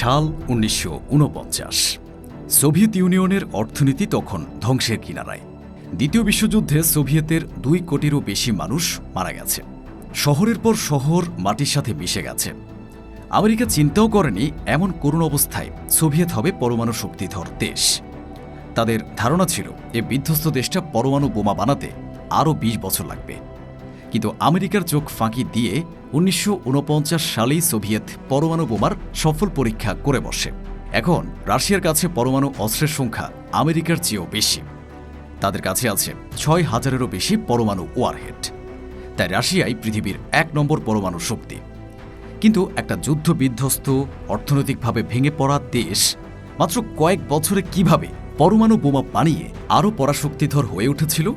সাল ১৯৪৯। সোভিয়েত ইউনিয়নের অর্থনীতি তখন ধ্বংসের কিনারায়। দ্বিতীয় বিশ্বযুদ্ধে সোভিয়েতের ২ কোটিরও বেশি মানুষ মারা গেছে। শহরের পর শহর মাটির সাথে মিশে গেছে। আমেরিকা চিন্তাও করেনি এমন করুণ অবস্থায় সোভিয়েত হবে পরমাণু শক্তিধর দেশ। তাদের ধারণা ছিল এই বিধ্বস্ত দেশটা পরমাণু বোমা বানাতে আরও ২০ বছর লাগবে। কিন্তু আমেরিকার চোখ ফাঁকি দিয়ে ১৯৪৯ সালেই সোভিয়েত পরমাণু বোমার সফল পরীক্ষা করে বসে। এখন রাশিয়ার কাছে পরমাণু অস্ত্রের সংখ্যা আমেরিকার চেয়েও বেশি। তাদের কাছে আছে ৬,০০০-এরও বেশি পরমাণু ওয়ারহেড। তাই রাশিয়াই পৃথিবীর ১ নম্বর পরমাণু শক্তি। কিন্তু একটা যুদ্ধবিধ্বস্ত, অর্থনৈতিকভাবে ভেঙে পড়া দেশ মাত্র কয়েক বছরে কিভাবে পরমাণু বোমা বানিয়ে আরও পরাশক্তিধর হয়ে উঠেছিল?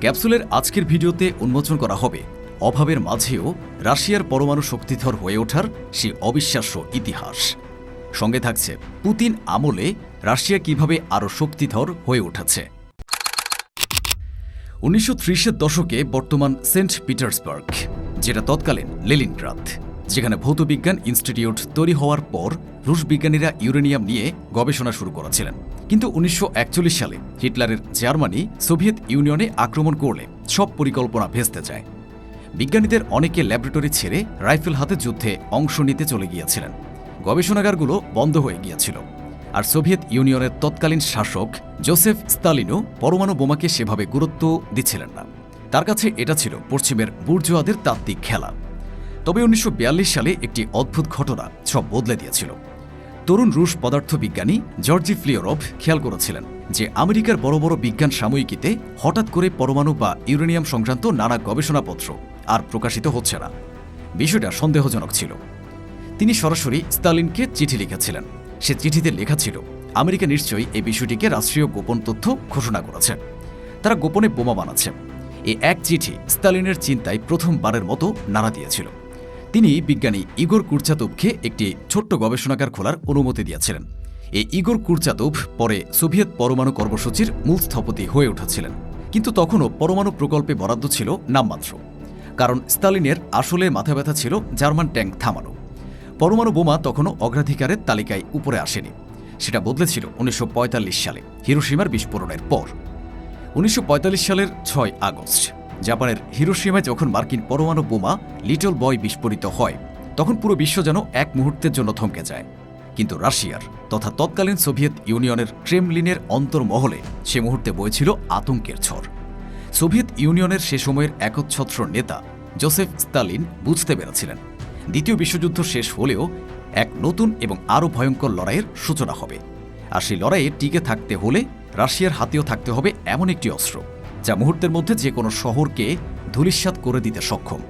ক্যাপসুলের আজকের ভিডিওতে উন্মোচন করা হবে অভাবের মাঝেও রাশিয়ার পরমাণু শক্তিধর হয়ে ওঠার সেই অবিশ্বাস্য ইতিহাস। সঙ্গে থাকছে পুতিন আমলে রাশিয়া কিভাবে আরও শক্তিধর হয়ে উঠেছে। ১৯৩০-এর দশকে বর্তমান সেন্ট পিটার্সবার্গ, যেটা তৎকালীন লেনিনগ্রাদ, যেখানে ভৌতবিজ্ঞান ইনস্টিটিউট তৈরি হওয়ার পর রুশ বিজ্ঞানীরা ইউরেনিয়াম নিয়ে গবেষণা শুরু করেছিলেন। কিন্তু ১৯৪১ সালে হিটলারের জার্মানি সোভিয়েত ইউনিয়নে আক্রমণ করলে সব পরিকল্পনা ভেস্তে যায়। বিজ্ঞানীদের অনেকে ল্যাবরেটরি ছেড়ে রাইফেল হাতে যুদ্ধে অংশ নিতে চলে গিয়েছিলেন। গবেষণাগারগুলো বন্ধ হয়ে গিয়েছিল। আর সোভিয়েত ইউনিয়নের তৎকালীন শাসক জোসেফ স্তালিনও পরমাণু বোমাকে সেভাবে গুরুত্ব দিচ্ছিলেন না। তার কাছে এটা ছিল পশ্চিমের বুর্জোয়াদের তাত্ত্বিক খেলা। তবে ১৯৪২ সালে একটি অদ্ভুত ঘটনা সব বদলে দিয়েছিল। তরুণ রুশ পদার্থবিজ্ঞানী জর্জি ফ্লিওরভ খেয়াল করেছিলেন যে আমেরিকার বড় বড় বিজ্ঞান সাময়িকীতে হঠাৎ করে পরমাণু বা ইউরেনিয়াম সংক্রান্ত নানা গবেষণাপত্র আর প্রকাশিত হচ্ছে না। বিষয়টা সন্দেহজনক ছিল। তিনি সরাসরি স্তালিনকে চিঠি লিখেছিলেন। সে চিঠিতে লেখা ছিল, আমেরিকা নিশ্চয়ই এই বিষয়টিকে রাষ্ট্রীয় গোপন তথ্য ঘোষণা করেছে। তারা গোপনে বোমা বানাচ্ছে। এই এক চিঠি স্তালিনের চিন্তায় প্রথমবারের মতো নাড়া দিয়েছিল। তিনি বিজ্ঞানী ইগোর কুরচাতোভকে একটি ছোট্ট গবেষণাগার খোলার অনুমতি দিয়েছিলেন। এই ইগোর কুরচাতোভ পরে সোভিয়েত পরমাণু কর্মসূচির মূল স্থপতি হয়ে উঠেছিলেন। কিন্তু তখনও পরমাণু প্রকল্পে বরাদ্দ ছিল নামমাত্র, কারণ স্তালিনের আসলে মাথা ব্যথা ছিল জার্মান ট্যাঙ্ক থামানো। পরমাণু বোমা তখনও অগ্রাধিকারের তালিকায় উপরে আসেনি। সেটা বদলেছিল ১৯৪৫ সালে হিরোশিমার বিস্ফোরণের পর। ১৯৪৫ সালের ৬ আগস্ট জাপানের হিরোশিমায় যখন মার্কিন পরমাণু বোমা লিটল বয় বিস্ফোরিত হয়, তখন পুরো বিশ্ব যেন এক মুহূর্তের জন্য থমকে যায়। কিন্তু রাশিয়ার তথা তৎকালীন সোভিয়েত ইউনিয়নের ক্রেমলিনের অন্তর্মহলে সে মুহূর্তে বইছিল আতঙ্কের ঝড়। সোভিয়েত ইউনিয়নের সে সময়ের একচ্ছত্র নেতা জোসেফ স্তালিন বুঝতে পেরেছিলেন দ্বিতীয় বিশ্বযুদ্ধ শেষ হলেও এক নতুন এবং আরও ভয়ঙ্কর লড়াইয়ের সূচনা হবে। আর সেই লড়াইয়ে টিকে থাকতে হলে রাশিয়ার হাতেও থাকতে হবে এমন একটি অস্ত্র যা মুহূর্তের মধ্যে যে কোনো শহরকে ধূলিসাৎ করে দিতে সক্ষম।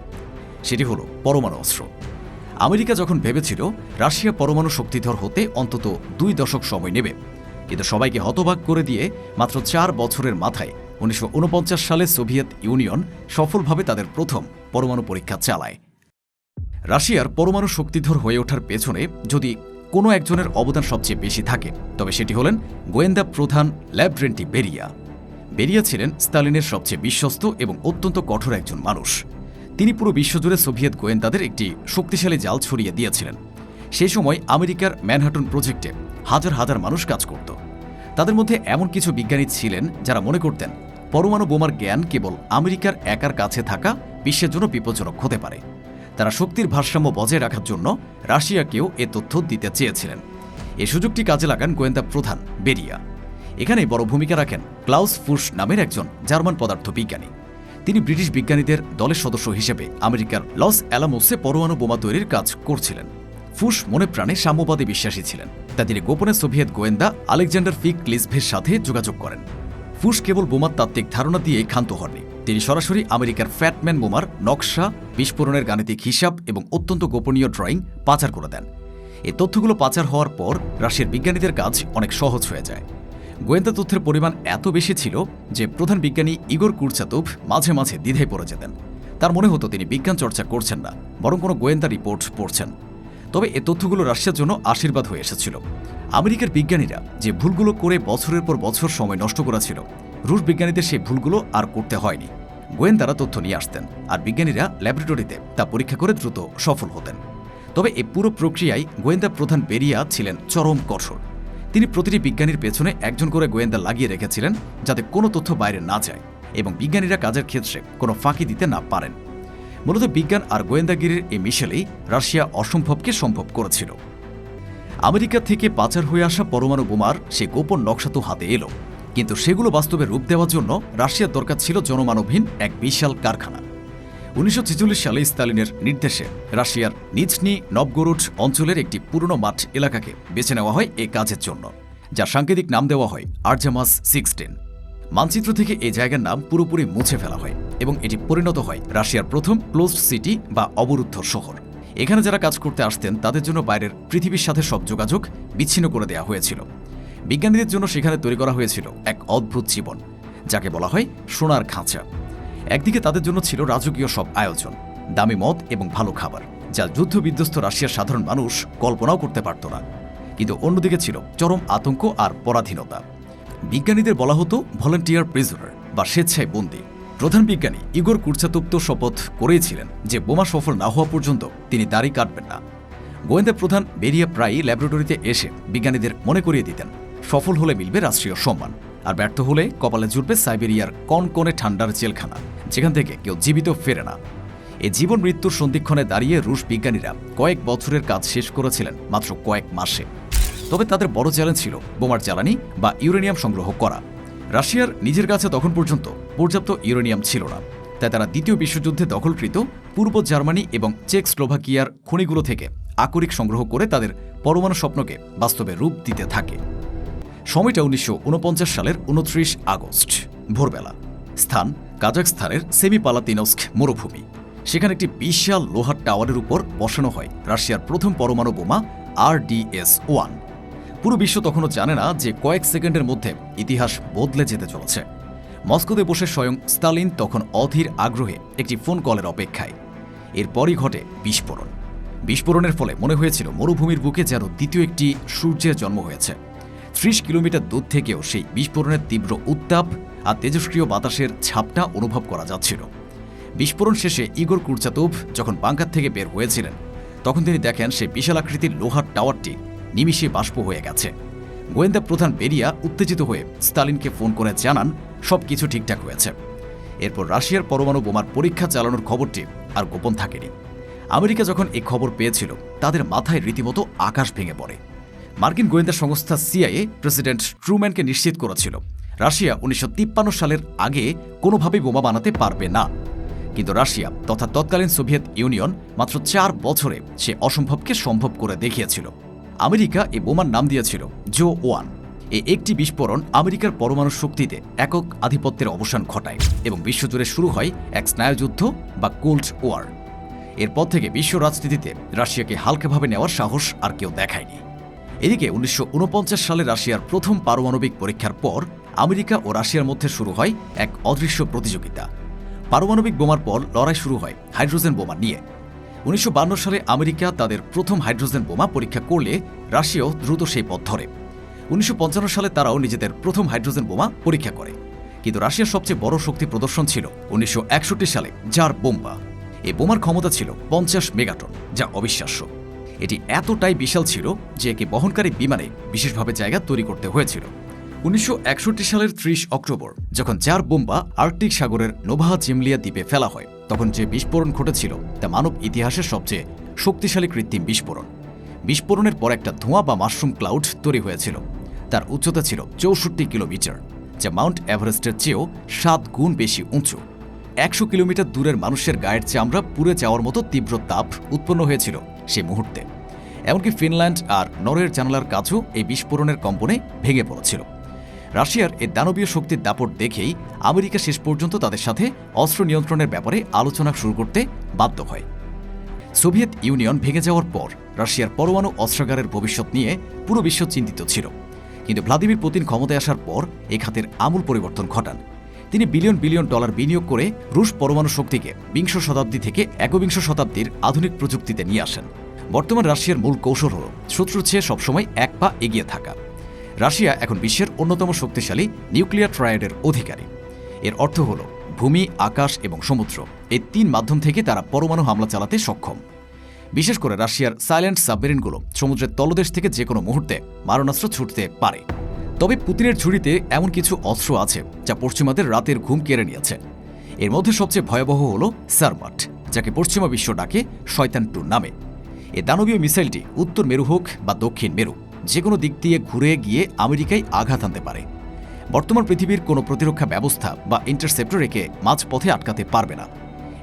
সেটি হলো পরমাণু অস্ত্র। আমেরিকা যখন ভেবেছিল রাশিয়া পরমাণু শক্তিধর হতে অন্তত ২ দশক সময় নেবে, কিন্তু সবাইকে হতবাক করে দিয়ে মাত্র ৪ বছরের মাথায় ১৯৪৯ সালে সোভিয়েত ইউনিয়ন সফলভাবে তাদের প্রথম পরমাণু পরীক্ষা চালায়। রাশিয়ার পরমাণু শক্তিধর হয়ে ওঠার পেছনে যদি কোনো একজনের অবদান সবচেয়ে বেশি থাকে, তবে সেটি হলেন গোয়েন্দা প্রধান ল্যাভরেন্টি বেরিয়া। বেরিয়া ছিলেন স্তালিনের সবচেয়ে বিশ্বস্ত এবং অত্যন্ত কঠোর একজন মানুষ। তিনি পুরো বিশ্বজুড়ে সোভিয়েত গোয়েন্দাদের একটি শক্তিশালী জাল ছড়িয়ে দিয়েছিলেন। সেই সময় আমেরিকার ম্যানহাটন প্রজেক্টে হাজার হাজার মানুষ কাজ করত। তাদের মধ্যে এমন কিছু বিজ্ঞানী ছিলেন যারা মনে করতেন পরমাণু বোমার জ্ঞান কেবল আমেরিকার একার কাছে থাকা বিশ্বের জন্য বিপজ্জনক হতে পারে। তারা শক্তির ভারসাম্য বজায় রাখার জন্য রাশিয়াকেও এ তথ্য দিতে চেয়েছিলেন। এই সুযোগটি কাজে লাগান গোয়েন্দা প্রধান বেরিয়া। এখানে বড় ভূমিকা রাখেন ক্লাউস ফুশ নামের একজন জার্মান পদার্থবিজ্ঞানী। তিনি ব্রিটিশ বিজ্ঞানীদের দলের সদস্য হিসেবে আমেরিকার লস অ্যালামোসে পরমাণু বোমা তৈরির কাজ করছিলেন। ফুশ মনে প্রাণে সাম্যবাদে বিশ্বাসী ছিলেন, তাই তিনি গোপনে সোভিয়েত গোয়েন্দা আলেকজান্ডার ফিক লিসভের সাথে যোগাযোগ করেন। ফুশ কেবল বোমার তাত্ত্বিক ধারণা দিয়ে ক্ষান্ত হননি। তিনি সরাসরি আমেরিকার ফ্যাটম্যান বোমার নকশা, বিস্ফোরণের গাণিতিক হিসাব এবং অত্যন্ত গোপনীয় ড্রয়িং পাচার করে দেন। এই তথ্যগুলো পাচার হওয়ার পর রাশিয়ার বিজ্ঞানীদের কাজ অনেক সহজ হয়ে যায়। গোয়েন্দা তথ্যের পরিমাণ এত বেশি ছিল যে প্রধান বিজ্ঞানী ইগোর কুরচাতোভ মাঝে মাঝে দ্বিধায় পড়ে যেতেন। তার মনে হতো তিনি বিজ্ঞান চর্চা করছেন না, বরং কোনো গোয়েন্দা রিপোর্ট পড়ছেন। তবে এ তথ্যগুলো রাশিয়ার জন্য আশীর্বাদ হয়ে এসেছিল। আমেরিকার বিজ্ঞানীরা যে ভুলগুলো করে বছরের পর বছর সময় নষ্ট করেছিল, রুশ বিজ্ঞানীদের সেই ভুলগুলো আর করতে হয়নি। গোয়েন্দারা তথ্য নিয়ে আসতেন আর বিজ্ঞানীরা ল্যাবরেটরিতে তা পরীক্ষা করে দ্রুত সফল হতেন। তবে এই পুরো প্রক্রিয়ায় গোয়েন্দা প্রধান বেরিয়া ছিলেন চরম কঠোর। তিনি প্রতিটি বিজ্ঞানীর পেছনে একজন করে গোয়েন্দা লাগিয়ে রেখেছিলেন, যাতে কোনো তথ্য বাইরে না যায় এবং বিজ্ঞানীরা কাজের ক্ষেত্রে কোনো ফাঁকি দিতে না পারেন। মূলত বিজ্ঞান আর গোয়েন্দাগিরির এই মিশেলেই রাশিয়া অসম্ভবকে সম্ভব করেছিল। আমেরিকা থেকে পাচার হয়ে আসা পরমাণু বোমার সে গোপন নকশা তো হাতে এলো, কিন্তু সেগুলো বাস্তবে রূপ দেওয়ার জন্য রাশিয়ার দরকার ছিল জনমানবহীন এক বিশাল কারখানা। 1946 সালে স্তালিনের নির্দেশে রাশিয়ার নিজনি নভগোরোড অঞ্চলের একটি পুরনো মাঠ এলাকাকে বেছে নেওয়া হয় এই কাজের জন্য, যার সাংকেতিক নাম দেওয়া হয় আর্জামাস 16। মানচিত্র থেকে এই জায়গার নাম পুরোপুরি মুছে ফেলা হয় এবং এটি পরিণত হয় রাশিয়ার প্রথম ক্লোজড সিটি বা অবরুদ্ধ শহর। এখানে যারা কাজ করতে আসতেন তাদের জন্য বাইরের পৃথিবীর সাথে সব যোগাযোগ বিচ্ছিন্ন করে দেওয়া হয়েছিল। বিজ্ঞানীদের জন্য সেখানে তৈরি করা হয়েছিল এক অদ্ভুত জীবন, যাকে বলা হয় সোনার খাঁচা। একদিকে তাদের জন্য ছিল রাজকীয় সব আয়োজন, দামি মদ এবং ভালো খাবার, যা যুদ্ধবিধ্বস্ত রাশিয়ার সাধারণ মানুষ কল্পনাও করতে পারত না। কিন্তু অন্যদিকে ছিল চরম আতঙ্ক আর পরাধীনতা। বিজ্ঞানীদের বলা হতো ভলান্টিয়ার প্রিজনার বা স্বেচ্ছায় বন্দী। প্রধান বিজ্ঞানী ইগোর কুরচাতোভ তো শপথ করেছিলেন যে বোমা সফল না হওয়া পর্যন্ত তিনি দাড়ি কাটবেন না। গোয়েন্দা প্রধান বেরিয়া প্রায়ই ল্যাবরেটরিতে এসে বিজ্ঞানীদের মনে করিয়ে দিতেন, সফল হলে মিলবে রাষ্ট্রীয় সম্মান, আর ব্যর্থ হলে কপালে জুটবে সাইবেরিয়ার কনকনে ঠান্ডার জেলখানা, যেখান থেকে কেউ জীবিত ফেরে না। এই জীবন মৃত্যুর সন্ধিক্ষণে দাঁড়িয়ে রুশ বিজ্ঞানীরা কয়েক বছরের কাজ শেষ করেছিলেন মাত্র কয়েক মাসে। তবে তাদের বড় চ্যালেঞ্জ ছিল বোমার জ্বালানি বা ইউরেনিয়াম সংগ্রহ করা। রাশিয়ার নিজের কাছে তখন পর্যন্ত পর্যাপ্ত ইউরেনিয়াম ছিল না, তাই তারা দ্বিতীয় বিশ্বযুদ্ধে দখলকৃত পূর্ব জার্মানি এবং চেকস্লোভাকিয়ার খনিগুলো থেকে আকরিক সংগ্রহ করে তাদের পরমাণু স্বপ্নকে বাস্তবে রূপ দিতে থাকে। সময়টা 1949 সালের 29 আগস্ট ভোরবেলা। স্থান কাজাখস্তানের সেমিপালাতিনস্ক মরুভূমি। সেখানে একটি বিশাল লোহার টাওয়ারের উপর বসানো হয় রাশিয়ার প্রথম পরমাণু বোমা RDS-1। পুরো বিশ্ব তখনও জানে না যে কয়েক সেকেন্ডের মধ্যে ইতিহাস বদলে যেতে চলেছে। মস্কোতে বসে স্বয়ং স্তালিন তখন অধীর আগ্রহে একটি ফোন কলের অপেক্ষায়। এরপরই ঘটে বিস্ফোরণ। বিস্ফোরণের ফলে মনে হয়েছিল মরুভূমির বুকে যেন দ্বিতীয় একটি সূর্যের জন্ম হয়েছে। 30 কিলোমিটার দূর থেকেও সেই বিস্ফোরণের তীব্র উত্তাপ আর তেজস্ক্রিয় বাতাসের ছাপটা অনুভব করা যাচ্ছিল। বিস্ফোরণ শেষে ইগোর কুরচাতোভ যখন বাংকার থেকে বের হয়েছিলেন, তখন তিনি দেখেন সেই বিশাল আকৃতির লোহার টাওয়ারটি নিমিষে বাষ্প হয়ে গেছে। গোয়েন্দা প্রধান বেরিয়া উত্তেজিত হয়ে স্তালিনকে ফোন করে জানান সবকিছু ঠিকঠাক হয়েছে। এরপর রাশিয়ার পরমাণু বোমার পরীক্ষা চালানোর খবরটি আর গোপন থাকেনি। আমেরিকা যখন এই খবর পেয়েছিল, তাদের মাথায় রীতিমতো আকাশ ভেঙে পড়ে। মার্কিন গোয়েন্দা সংস্থা CIA প্রেসিডেন্ট ট্রুম্যানকে নিশ্চিত করেছিল রাশিয়া 1953 সালের আগে কোনোভাবেই বোমা বানাতে পারবে না। কিন্তু রাশিয়া তথা তৎকালীন সোভিয়েত ইউনিয়ন মাত্র 4 বছরে সে অসম্ভবকে সম্ভব করে দেখিয়েছিল। আমেরিকা এই বোমার নাম দিয়েছিল জো-1। এই একটি বিস্ফোরণ আমেরিকার পরমাণু শক্তিতে একক আধিপত্যের অবসান ঘটায় এবং বিশ্বজুড়ে শুরু হয় এক স্নায়ুযুদ্ধ বা কোল্ড ওয়ার। এরপর থেকে বিশ্ব রাজনীতিতে রাশিয়াকে হালকাভাবে নেওয়ার সাহস আর কেউ দেখায়নি। এদিকে 1949 সালে রাশিয়ার প্রথম পারমাণবিক পরীক্ষার পর আমেরিকা ও রাশিয়ার মধ্যে শুরু হয় এক অদৃশ্য প্রতিযোগিতা। পারমাণবিক বোমার পর লড়াই শুরু হয় হাইড্রোজেন বোমা নিয়ে। 1952 সালে আমেরিকা তাদের প্রথম হাইড্রোজেন বোমা পরীক্ষা করলে রাশিয়াও দ্রুত সেই পথ ধরে। 1955 সালে তারাও নিজেদের প্রথম হাইড্রোজেন বোমা পরীক্ষা করে। কিন্তু রাশিয়ার সবচেয়ে বড় শক্তি প্রদর্শন ছিল 1961 সালে জার বোম্বা। এই বোমার ক্ষমতা ছিল 50 মেগাটন, যা অবিশ্বাস্য। এটি এতটাই বিশাল ছিল যে একে বহনকারী বিমানে বিশেষভাবে জায়গা তৈরি করতে হয়েছিল। 1961 সালের 30 অক্টোবর যখন জার বোম্বা আর্কটিক সাগরের নোভা জেমলিয়া দ্বীপে ফেলা হয়, তখন যে বিস্ফোরণ ঘটেছিল তা মানব ইতিহাসের সবচেয়ে শক্তিশালী কৃত্রিম বিস্ফোরণ। বিস্ফোরণের পর একটা ধোঁয়া বা মাশরুম ক্লাউড তৈরি হয়েছিল। তার উচ্চতা ছিল 64 কিলোমিটার, যা মাউন্ট এভারেস্টের চেয়েও 7 গুণ বেশি উঁচু। 100 কিলোমিটার দূরের মানুষের গায়ের চামড়া পুড়ে যাওয়ার মতো তীব্র তাপ উৎপন্ন হয়েছিল সেই মুহূর্তে। এমনকি ফিনল্যান্ড আর নরওয়ের জানালার কাছেও এই বিস্ফোরণের কম্পনে ভেঙে পড়েছিল। রাশিয়ার এই দানবীয় শক্তির দাপট দেখেই আমেরিকা শেষ পর্যন্ত তাদের সাথে অস্ত্র নিয়ন্ত্রণের ব্যাপারে আলোচনা শুরু করতে বাধ্য হয়। সোভিয়েত ইউনিয়ন ভেঙে যাওয়ার পর রাশিয়ার পরমাণু অস্ত্রাগারের ভবিষ্যৎ নিয়ে পুরো বিশ্ব চিন্তিত ছিল। কিন্তু ভ্লাদিমির পুতিন ক্ষমতায় আসার পর এই খাতের আমূল পরিবর্তন ঘটান। তিনি বিলিয়ন বিলিয়ন ডলার বিনিয়োগ করে রুশ পরমাণু শক্তিকে 20 শতাব্দী থেকে 21 শতাব্দীর আধুনিক প্রযুক্তিতে নিয়ে আসেন। বর্তমান রাশিয়ার মূল কৌশল হল শত্রুর চেয়ে সবসময় এক পা এগিয়ে থাকা। রাশিয়া এখন বিশ্বের অন্যতম শক্তিশালী নিউক্লিয়ার ট্রায়াডের অধিকারী। এর অর্থ হল ভূমি, আকাশ এবং সমুদ্র, এই 3 মাধ্যম থেকে তারা পরমাণু হামলা চালাতে সক্ষম। বিশেষ করে রাশিয়ার সাইলেন্ট সাবমেরিনগুলো সমুদ্রের তলদেশ থেকে যে কোনো মুহূর্তে মারণাস্ত্র ছুটতে পারে। তবে পুতিনের ঝুড়িতে এমন কিছু অস্ত্র আছে যা পশ্চিমাদের রাতের ঘুম কেড়ে নিয়েছে। এর মধ্যে সবচেয়ে ভয়াবহ হল সারমাট, যাকে পশ্চিমা বিশ্ব ডাকে শয়তান 2 নামে। এ দানবীয় মিসাইলটি উত্তর মেরু হোক বা দক্ষিণ মেরু যে কোনো দিক দিয়ে ঘুরে গিয়ে আমেরিকায় আঘাত আনতে পারে। বর্তমান পৃথিবীর কোনো প্রতিরক্ষা ব্যবস্থা বা ইন্টারসেপ্টর একে মাঝপথে আটকাতে পারবে না।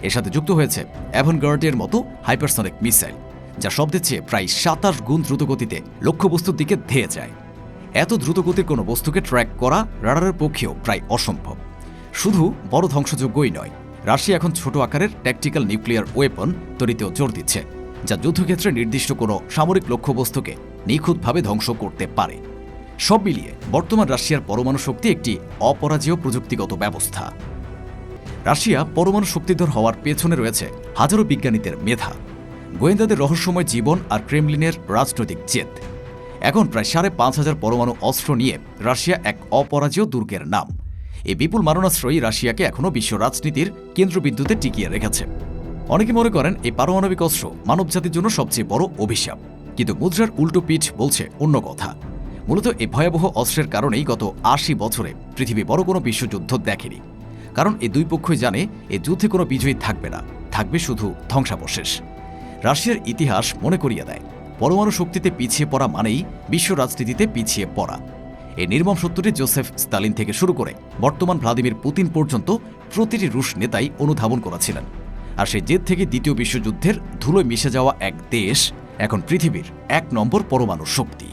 এর সাথে যুক্ত হয়েছে অ্যাভানগার্ডের মতো হাইপারসনিক মিসাইল, যা শব্দের চেয়ে প্রায় 27 গুণ দ্রুতগতিতে লক্ষ্যবস্তুর দিকে ধেয়ে যায়। এত দ্রুতগতির কোনো বস্তুকে ট্র্যাক করা রাডারের পক্ষেও প্রায় অসম্ভব। শুধু বড় ধ্বংসযোগ্যই নয়, রাশিয়া এখন ছোট আকারের ট্যাকটিক্যাল নিউক্লিয়ার ওয়েপন তৈরিতেও জোর দিচ্ছে, যা যুদ্ধক্ষেত্রে নির্দিষ্ট কোনো সামরিক লক্ষ্যবস্তুকে নিখুঁতভাবে ধ্বংস করতে পারে। সব মিলিয়ে বর্তমান রাশিয়ার পরমাণু শক্তি একটি অপরাজেয় প্রযুক্তিগত ব্যবস্থা। রাশিয়া পরমাণু শক্তিধর হওয়ার পেছনে রয়েছে হাজারো বিজ্ঞানীদের মেধা, গোয়েন্দাদের রহস্যময় জীবন আর ক্রেমলিনের রাজনৈতিক জেদ। এখন প্রায় ৫,৫০০ পরমাণু অস্ত্র নিয়ে রাশিয়া এক অপরাজেয় দুর্গের নাম। এই বিপুল মারণাস্ত্রই রাশিয়াকে এখনও বিশ্ব রাজনীতির কেন্দ্রবিন্দুতে টিকিয়ে রেখেছে। অনেকে মনে করেন এই পারমাণবিক অস্ত্র মানবজাতির জন্য সবচেয়ে বড় অভিশাপ, কিন্তু মুদ্রার উল্টো পিঠ বলছে অন্য কথা। মূলত এই ভয়াবহ অস্ত্রের কারণেই গত ৮০ বছরে পৃথিবী বড় কোনো বিশ্বযুদ্ধ দেখেনি। কারণ এই দুই পক্ষই জানে এই যুদ্ধে কোনো বিজয়ী থাকবে না, থাকবে শুধু ধ্বংসাবশেষ। রাশিয়ার ইতিহাস মনে করিয়ে দেয়, পরমাণু শক্তিতে পিছিয়ে পড়া মানেই বিশ্ব রাজনীতিতে পিছিয়ে পড়া। এই নির্মম সত্যটি জোসেফ স্তালিন থেকে শুরু করে বর্তমান ভ্লাদিমির পুতিন পর্যন্ত প্রতিটি রুশ নেতাই অনুধাবন করেছিলেন। আর সেই জেদ থেকে দ্বিতীয় বিশ্বযুদ্ধের ধুলোয় মিশে যাওয়া এক দেশ এখন পৃথিবীর ১ নম্বর পরমাণু শক্তি।